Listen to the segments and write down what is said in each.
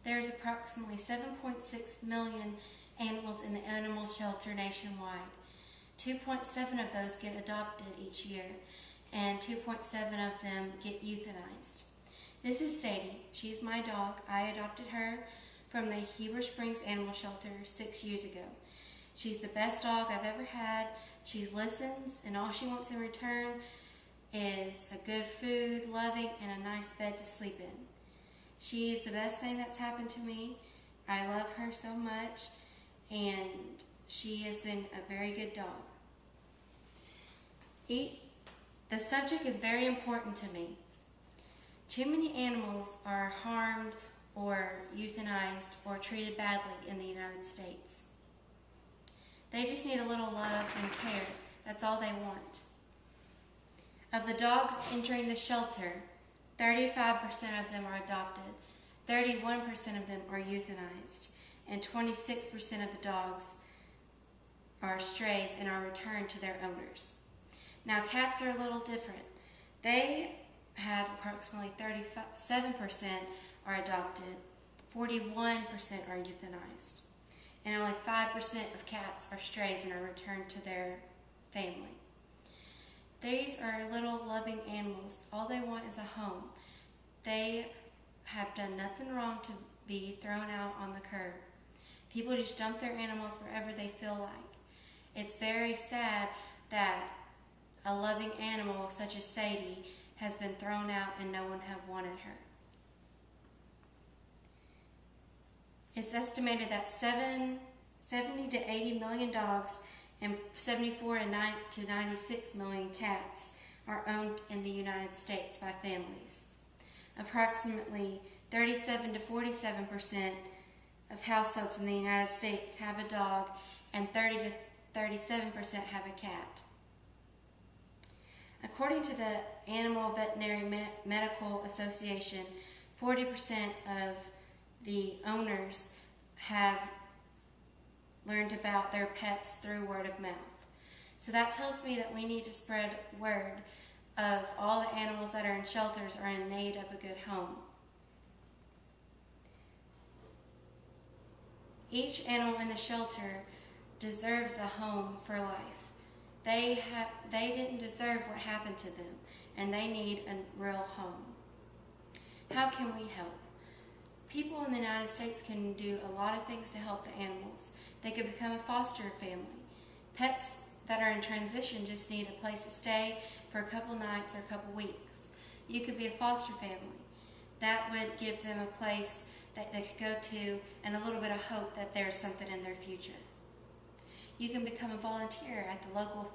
There's approximately 7.6 million animals in the animal shelter nationwide. 2.7 of those get adopted each year, and 2.7 of them get euthanized. This is Sadie. She's my dog. I adopted her from the Heber Springs Animal Shelter 6 years ago. She's the best dog I've ever had. She listens, and all she wants in return is a good food, loving, and a nice bed to sleep in. She is the best thing that's happened to me. I love her so much, and she has been a very good dog. The subject is very important to me. Too many animals are harmed or euthanized or treated badly in the United States. They just need a little love and care. That's all they want. Of the dogs entering the shelter, 35% of them are adopted, 31% of them are euthanized, and 26% of the dogs are strays and are returned to their owners. Now, cats are a little different. They have approximately 37% are adopted, 41% are euthanized, and only 5% of cats are strays and are returned to their family. These are little loving animals. All they want is a home. They have done nothing wrong to be thrown out on the curb. People just dump their animals wherever they feel like. It's very sad that a loving animal such as Sadie has been thrown out and no one have wanted her. It's estimated that 70 to 80 million dogs and 74 to 96 million cats are owned in the United States by families. Approximately 37 to 47% of households in the United States have a dog, and 30 to 37% have a cat. According to the Animal Veterinary Medical Association, 40% of the owners have learned about their pets through word of mouth. So that tells me that we need to spread word of all the animals that are in shelters are in need of a good home. Each animal in the shelter deserves a home for life. They didn't deserve what happened to them, and they need a real home. How can we help? People in the United States can do a lot of things to help the animals. They could become a foster family. Pets that are in transition just need a place to stay for a couple nights or a couple weeks. You could be a foster family. That would give them a place that they could go to and a little bit of hope that there's something in their future. You can become a volunteer at the local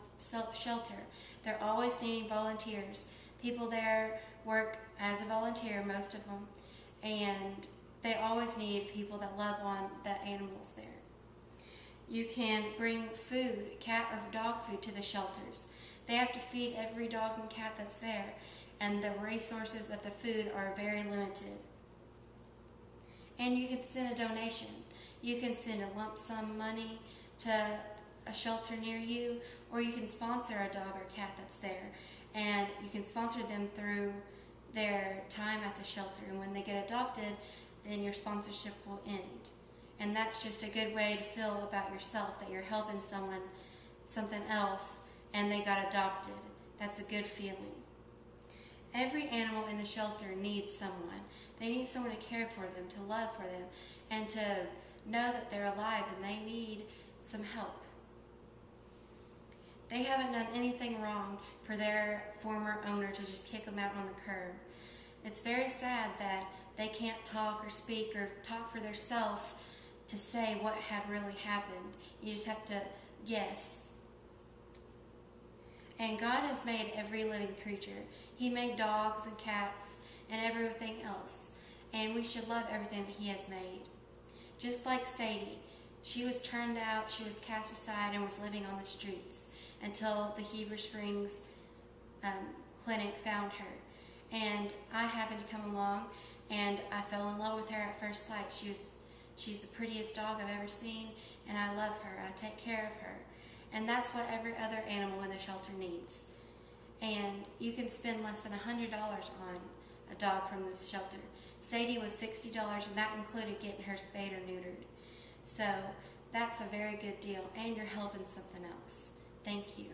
shelter. They're always needing volunteers. People there work as a volunteer, most of them, and they always need people that love on the animals there. You can bring food, cat or dog food, to the shelters. They have to feed every dog and cat that's there, and the resources of the food are very limited. And you can send a donation. You can send a lump sum money to a shelter near you, or you can sponsor a dog or cat that's there, and you can sponsor them through their time at the shelter. And when they get adopted, then your sponsorship will end. And that's just a good way to feel about yourself, that you're helping someone, something else, and they got adopted. That's a good feeling. Every animal in the shelter needs someone. They need someone to care for them, to love for them, and to know that they're alive and they need some help. They haven't done anything wrong for their former owner to just kick them out on the curb. It's very sad that they can't talk or speak or talk for themselves to say what had really happened. You just have to guess. And God has made every living creature. He made dogs and cats and everything else. And we should love everything that He has made. Just like Sadie, she was turned out, she was cast aside, and was living on the streets until the Heber Springs clinic found her. And I happened to come along, and I fell in love with her at first sight. She's the prettiest dog I've ever seen, and I love her. I take care of her. And that's what every other animal in the shelter needs. And you can spend less than $100 on a dog from this shelter. Sadie was $60, and that included getting her spayed or neutered. So that's a very good deal, and you're helping something else. Thank you.